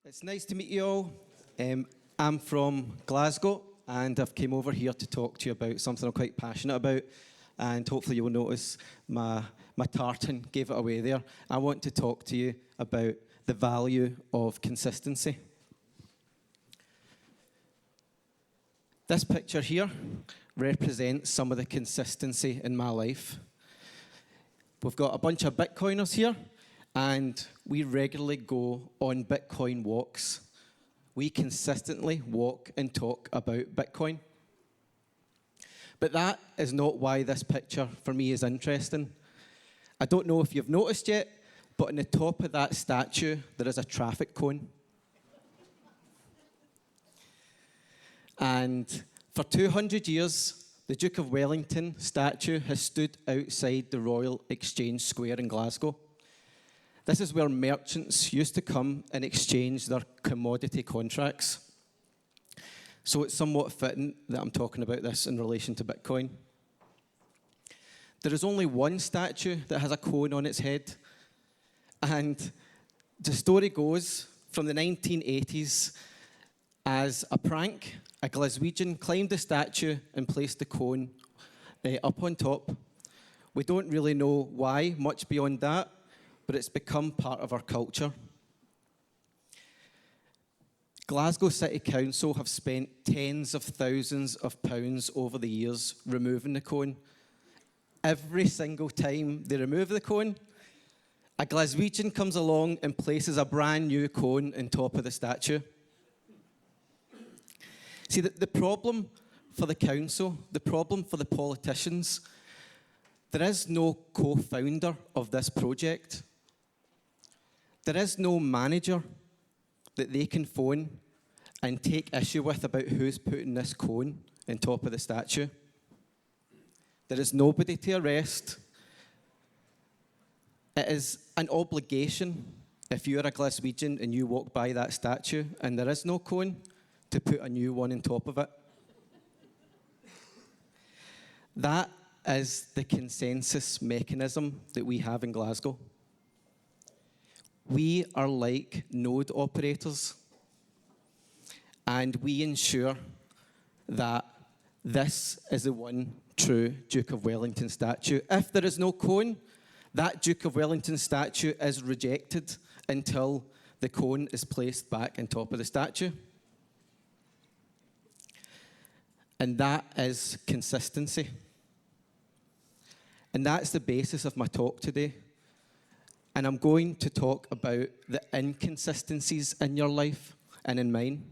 It's nice to meet you all. I'm from Glasgow, and I've came over here to talk to you about something I'm quite passionate about, and hopefully you'll notice my tartan gave it away there. I want to talk to you about the value of consistency. This picture here represents some of the consistency in my life. We've got a bunch of Bitcoiners here, and we regularly go on Bitcoin walks. We consistently walk and talk about Bitcoin. But that is not why this picture, for me, is interesting. I don't know if you've noticed yet, but on the top of that statue, there is a traffic cone. And for 200 years, the Duke of Wellington statue has stood outside the Royal Exchange Square in Glasgow. This is where merchants used to come and exchange their commodity contracts. So it's somewhat fitting that I'm talking about this in relation to Bitcoin. There is only one statue that has a cone on its head. And the story goes from the 1980s, as a prank, a Glaswegian climbed the statue and placed the cone up on top. We don't really know why, much beyond that, but it's become part of our culture. Glasgow City Council have spent tens of thousands of pounds over the years removing the cone. Every single time they remove the cone, a Glaswegian comes along and places a brand new cone on top of the statue. See, the problem for the council, the problem for the politicians, there is no co-founder of this project. There is no manager that they can phone and take issue with about who's putting this cone on top of the statue. There is nobody to arrest. It is an obligation, if you're a Glaswegian and you walk by that statue and there is no cone, to put a new one on top of it. That is the consensus mechanism that we have in Glasgow. We are like node operators, and we ensure that this is the one true Duke of Wellington statue. If there is no cone, that Duke of Wellington statue is rejected until the cone is placed back on top of the statue. And that is consistency. And that's the basis of my talk today. And I'm going to talk about the inconsistencies in your life and in mine.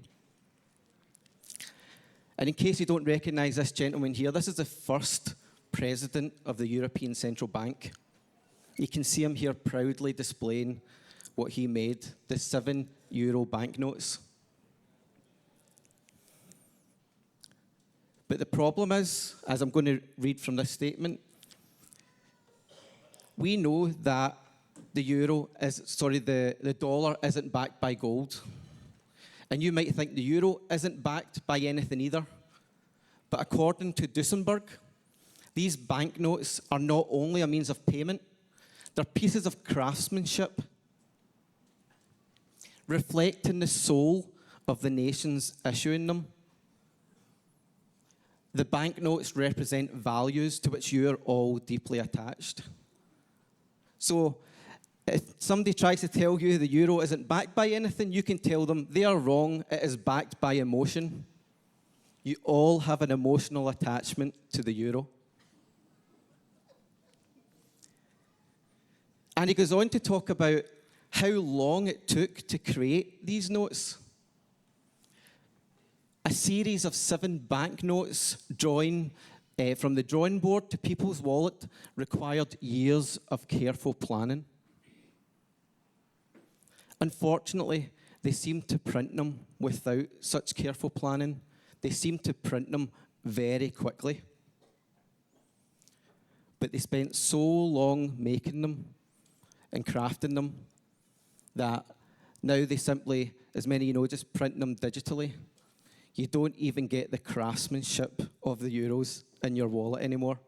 And in case you don't recognize this gentleman here, this is the first president of the European Central Bank. You can see him here proudly displaying what he made, the €7 banknotes. But the problem is, as I'm going to read from this statement, we know that the dollar isn't backed by gold. And you might think the euro isn't backed by anything either. But according to Duesenberg, these banknotes are not only a means of payment, they're pieces of craftsmanship reflecting the soul of the nations issuing them. The banknotes represent values to which you are all deeply attached. So if somebody tries to tell you the euro isn't backed by anything, you can tell them they are wrong. It is backed by emotion. You all have an emotional attachment to the euro. And he goes on to talk about how long it took to create these notes. A series of 7 banknotes drawn from the drawing board to people's wallet required years of careful planning. Unfortunately, they seem to print them without such careful planning. They seem to print them very quickly. But they spent so long making them and crafting them that now they simply, as many of you know, just print them digitally. You don't even get the craftsmanship of the euros in your wallet anymore.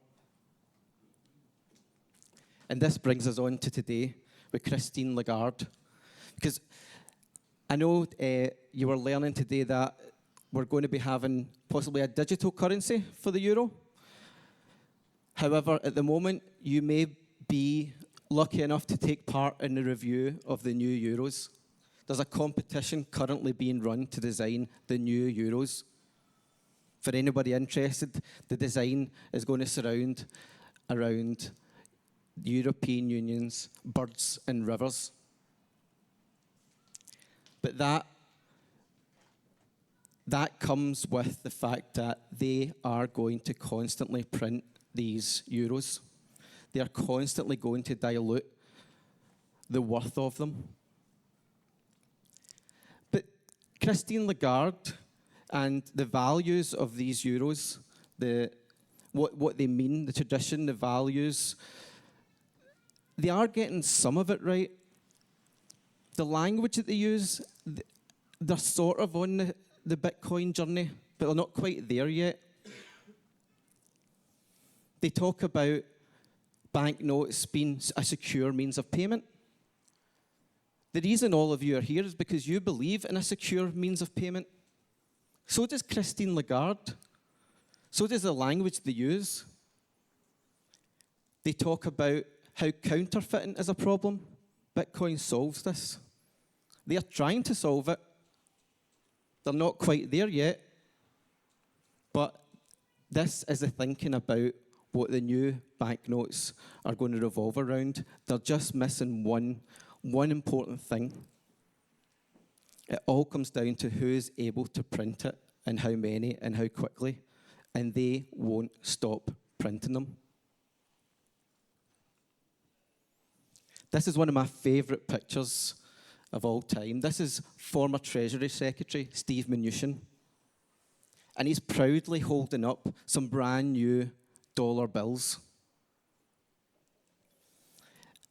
And this brings us on to today with Christine Lagarde. Because I know you were learning today that we're going to be having possibly a digital currency for the euro. However, at the moment, you may be lucky enough to take part in the review of the new euros. There's a competition currently being run to design the new euros. For anybody interested, the design is going to surround around the European Union's birds and rivers. But that comes with the fact that they are going to constantly print these euros. They are constantly going to dilute the worth of them. But Christine Lagarde and the values of these euros, what they mean, the tradition, the values, they are getting some of it right. The language that they use, they're sort of on the Bitcoin journey, but they're not quite there yet. They talk about banknotes being a secure means of payment. The reason all of you are here is because you believe in a secure means of payment. So does Christine Lagarde. So does the language they use. They talk about how counterfeiting is a problem. Bitcoin solves this. They are trying to solve it. They're not quite there yet. But this is the thinking about what the new banknotes are going to revolve around. They're just missing one important thing. It all comes down to who is able to print it and how many and how quickly. And they won't stop printing them. This is one of my favorite pictures of all time. This is former Treasury Secretary Steve Minutian. And he's proudly holding up some brand new dollar bills.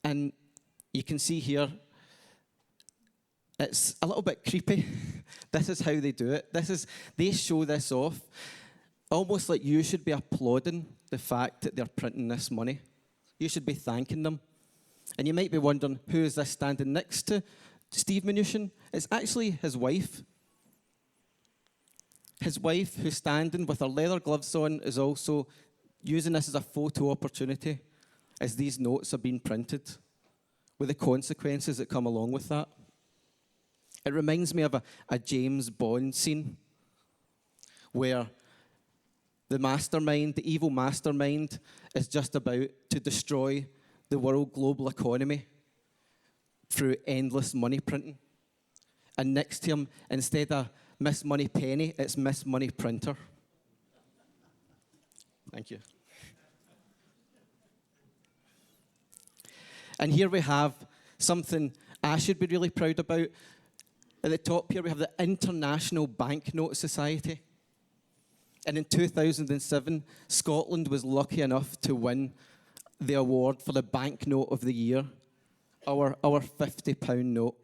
And you can see here, it's a little bit creepy. This is how they do it. They show this off, almost like you should be applauding the fact that they're printing this money. You should be thanking them. And you might be wondering, who is this standing next to Steve Minutian? It's actually his wife. His wife, who's standing with her leather gloves on, is also using this as a photo opportunity as these notes are being printed, with the consequences that come along with that. It reminds me of a James Bond scene where the mastermind, the evil mastermind, is just about to destroy the world global economy through endless money printing. And next to him, instead of Miss Money Penny, it's Miss Money Printer. Thank you. And here we have something I should be really proud about. At the top here, we have the International Banknote Society. And in 2007, Scotland was lucky enough to win the award for the banknote of the year, our £50 note.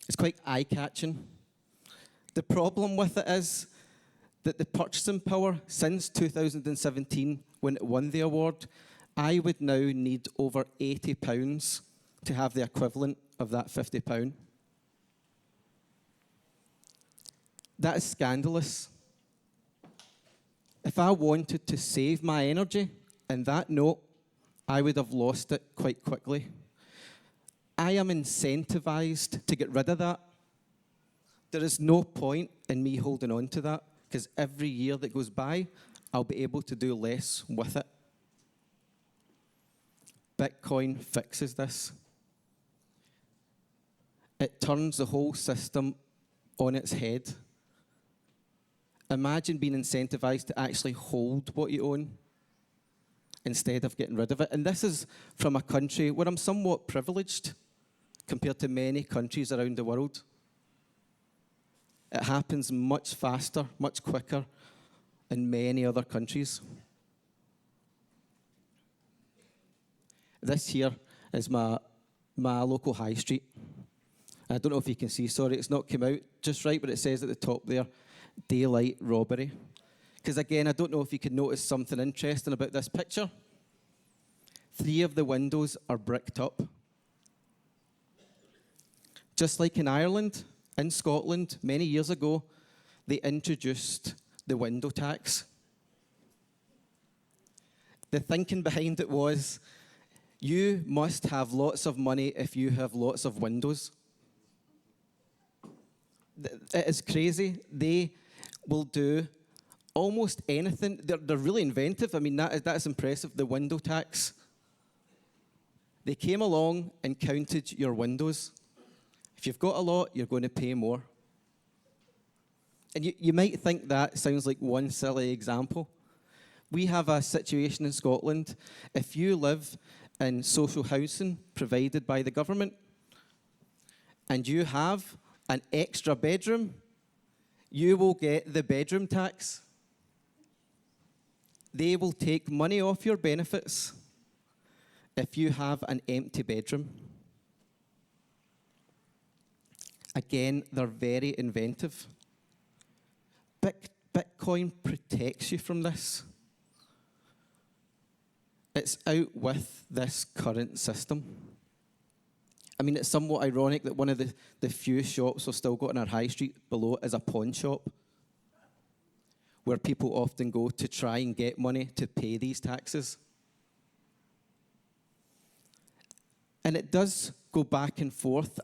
It's quite eye-catching. The problem with it is that the purchasing power since 2017, when it won the award, I would now need over £80 to have the equivalent of that £50. That is scandalous. If I wanted to save my energy in that note, I would have lost it quite quickly. I am incentivized to get rid of that. There is no point in me holding on to that, because every year that goes by, I'll be able to do less with it. Bitcoin fixes this. It turns the whole system on its head. Imagine being incentivized to actually hold what you own instead of getting rid of it. And this is from a country where I'm somewhat privileged compared to many countries around the world. It happens much faster, much quicker in many other countries. This here is my local high street. I don't know if you can see, sorry, it's not come out just right, but it says at the top there, daylight robbery. Because again, I don't know if you can notice something interesting about this picture. 3 of the windows are bricked up. Just like in Ireland, in Scotland, many years ago, they introduced the window tax. The thinking behind it was, you must have lots of money if you have lots of windows. It is crazy. They will do almost anything. They're really inventive. I mean, that is impressive, the window tax. They came along and counted your windows. If you've got a lot, you're going to pay more. And you might think that sounds like one silly example. We have a situation in Scotland. If you live in social housing provided by the government and you have an extra bedroom, you will get the bedroom tax. They will take money off your benefits if you have an empty bedroom. Again, they're very inventive. Bitcoin protects you from this. It's out with this current system. I mean, it's somewhat ironic that one of the few shops we've still got on our high street below is a pawn shop, where people often go to try and get money to pay these taxes. And it does go back and forth.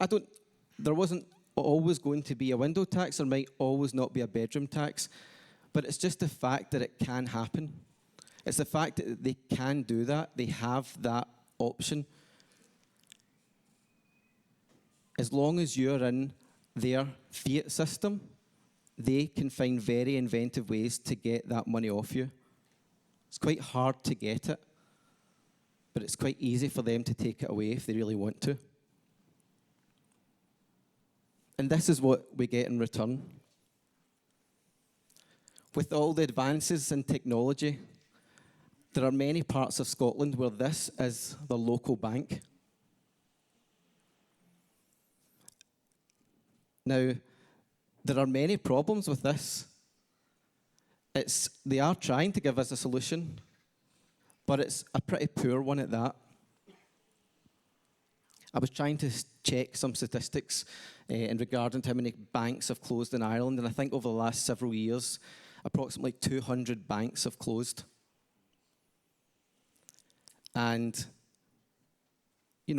There wasn't always going to be a window tax. There might always not be a bedroom tax. But it's just the fact that it can happen. It's the fact that they can do that. They have that option. As long as you're in their fiat system, they can find very inventive ways to get that money off you. It's quite hard to get it, but it's quite easy for them to take it away if they really want to. And this is what we get in return. With all the advances in technology, there are many parts of Scotland where this is the local bank. Now, there are many problems with this. They are trying to give us a solution, but it's a pretty poor one at that. I was trying to check some statistics in regarding to how many banks have closed in Ireland, and I think over the last several years, approximately 200 banks have closed. And,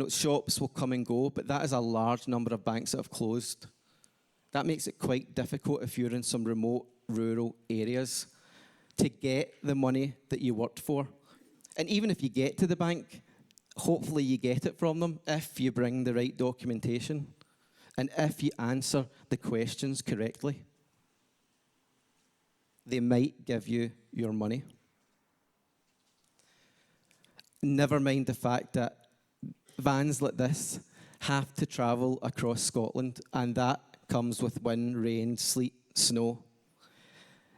shops will come and go, but that is a large number of banks that have closed. That makes it quite difficult if you're in some remote, rural areas to get the money that you worked for. And even if you get to the bank, hopefully you get it from them if you bring the right documentation and if you answer the questions correctly. They might give you your money. Never mind the fact that vans like this have to travel across Scotland, and that comes with wind, rain, sleet, snow.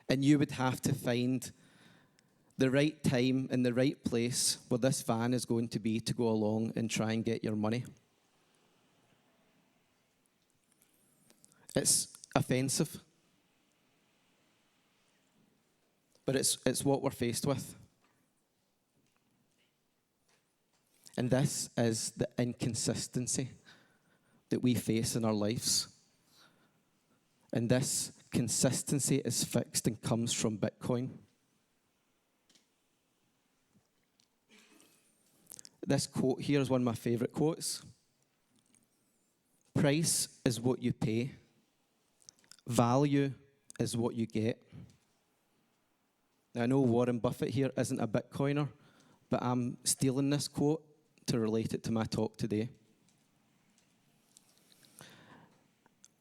And you would have to find the right time and the right place where this van is going to be to go along and try and get your money. It's offensive. But it's what we're faced with. And this is the inconsistency that we face in our lives. And this consistency is fixed and comes from Bitcoin. This quote here is one of my favorite quotes. Price is what you pay. Value is what you get. Now, I know Warren Buffett here isn't a Bitcoiner, but I'm stealing this quote to relate it to my talk today.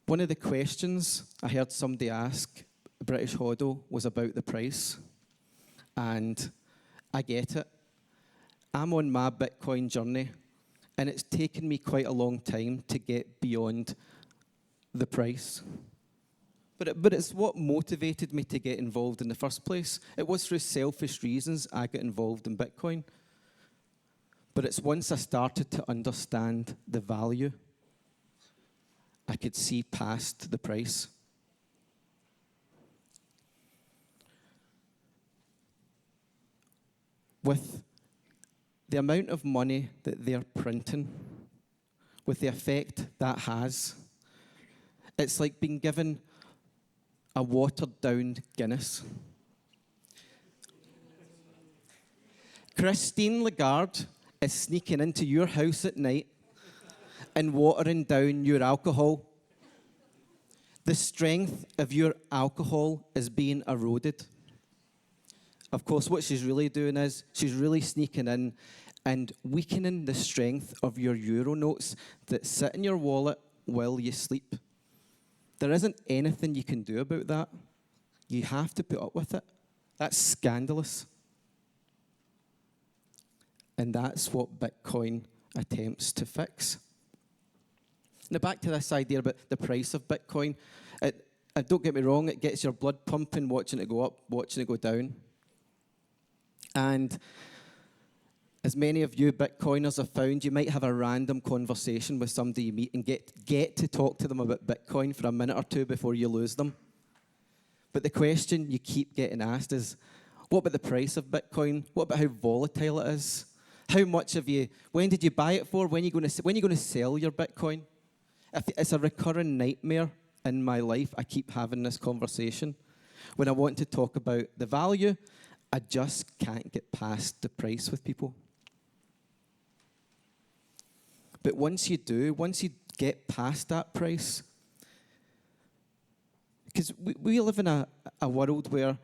One of the questions I heard somebody ask British Hodl was about the price. And I get it. I'm on my Bitcoin journey, and it's taken me quite a long time to get beyond the price. But it's what motivated me to get involved in the first place. It was through selfish reasons I got involved in Bitcoin. But it's once I started to understand the value, I could see past the price. With the amount of money that they're printing, with the effect that has, It's like being given a watered-down Guinness. Christine Lagarde is sneaking into your house at night and watering down your alcohol. The strength of your alcohol is being eroded. Of course, what she's really doing is she's really sneaking in and weakening the strength of your euro notes that sit in your wallet while you sleep. There isn't anything you can do about that. You have to put up with it. That's scandalous. And that's what Bitcoin attempts to fix. Now, back to this idea about the price of Bitcoin. Don't get me wrong, it gets your blood pumping, watching it go up, watching it go down. And as many of you Bitcoiners have found, you might have a random conversation with somebody you meet and get to talk to them about Bitcoin for a minute or two before you lose them. But the question you keep getting asked is, what about the price of Bitcoin? What about how volatile it is? How much have you, when did you buy it for? When are you going to sell your Bitcoin? It's a recurring nightmare in my life. I keep having this conversation. When I want to talk about the value, I just can't get past the price with people. But once you do, once you get past that price, because we live in a world where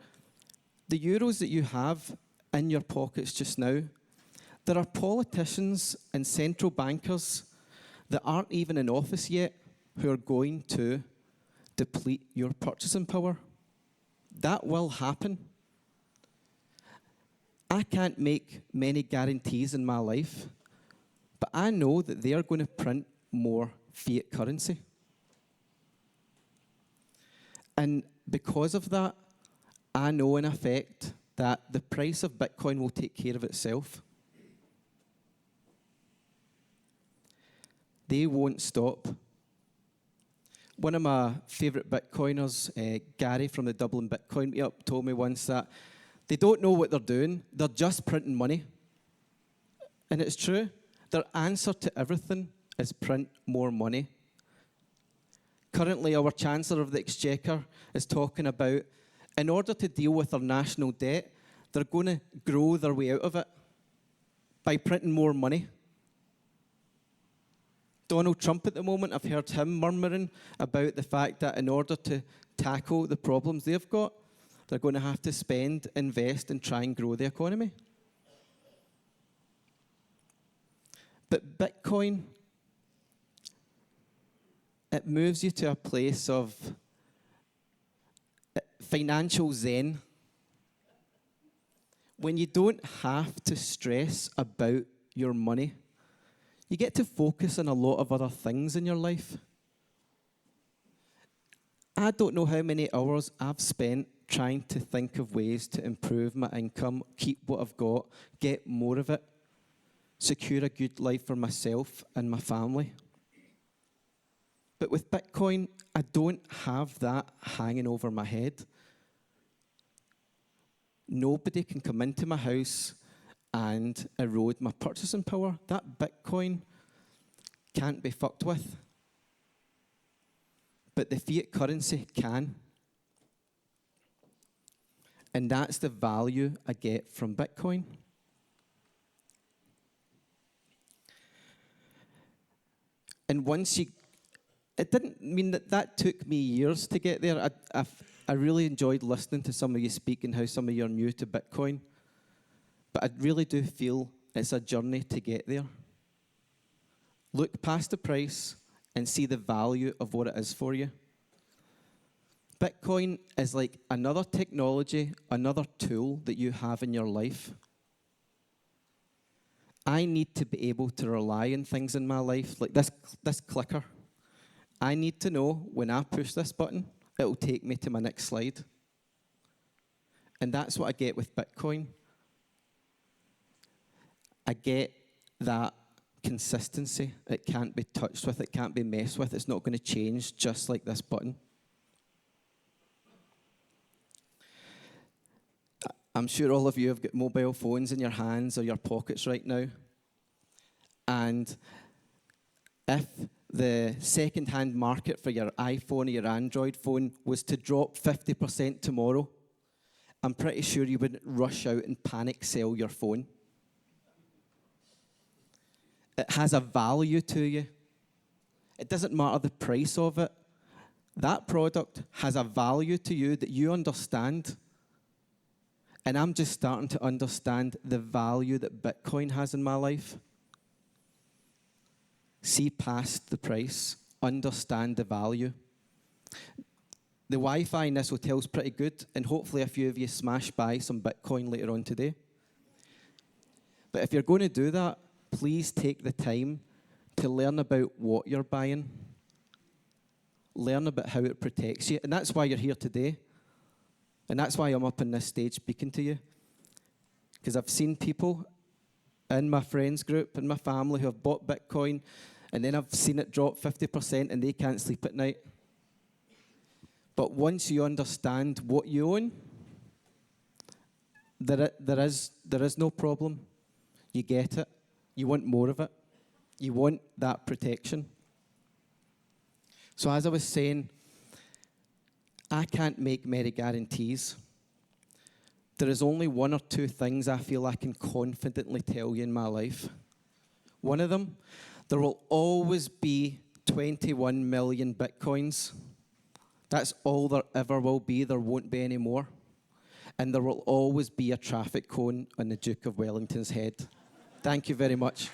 the euros that you have in your pockets just now, there are politicians and central bankers that aren't even in office yet who are going to deplete your purchasing power. That will happen. I can't make many guarantees in my life, but I know that they are going to print more fiat currency. And because of that, I know in effect that the price of Bitcoin will take care of itself. They won't stop. One of my favorite Bitcoiners, Gary from the Dublin Bitcoin Meetup, told me once that they don't know what they're doing. They're just printing money. And it's true. Their answer to everything is print more money. Currently, our Chancellor of the Exchequer is talking about, in order to deal with their national debt, they're going to grow their way out of it by printing more money. Donald Trump at the moment, I've heard him murmuring about the fact that in order to tackle the problems they've got, they're going to have to spend, invest, and try and grow the economy. But Bitcoin, it moves you to a place of financial zen, when you don't have to stress about your money. You get to focus on a lot of other things in your life. I don't know how many hours I've spent trying to think of ways to improve my income, keep what I've got, get more of it, secure a good life for myself and my family. But with Bitcoin, I don't have that hanging over my head. Nobody can come into my house and erode my purchasing power. That Bitcoin can't be fucked with. But the fiat currency can. And that's the value I get from Bitcoin. And once you, it didn't mean that took me years to get there. I really enjoyed listening to some of you speak and how some of you are new to Bitcoin. But I really do feel it's a journey to get there. Look past the price and see the value of what it is for you. Bitcoin is like another technology, another tool that you have in your life. I need to be able to rely on things in my life, like this clicker. I need to know when I push this button, it will take me to my next slide. And that's what I get with Bitcoin. I get that consistency. It can't be touched with, it can't be messed with, it's not going to change just like this button. I'm sure all of you have got mobile phones in your hands or your pockets right now. And if the second-hand market for your iPhone or your Android phone was to drop 50% tomorrow, I'm pretty sure you wouldn't rush out and panic sell your phone. It has a value to you. It doesn't matter the price of it. That product has a value to you that you understand. And I'm just starting to understand the value that Bitcoin has in my life. See past the price, understand the value. The Wi-Fi in this hotel is pretty good, and hopefully a few of you smash by some Bitcoin later on today. But if you're going to do that, please take the time to learn about what you're buying. Learn about how it protects you. And that's why you're here today. And that's why I'm up on this stage speaking to you. Because I've seen people in my friends group, in my family, who have bought Bitcoin, and then I've seen it drop 50% and they can't sleep at night. But once you understand what you own, there is no problem. You get it. You want more of it. You want that protection. So as I was saying, I can't make many guarantees. There is only one or two things I feel I can confidently tell you in my life. One of them, there will always be 21 million Bitcoins. That's all there ever will be. There won't be any more. And there will always be a traffic cone on the Duke of Wellington's head. Thank you very much.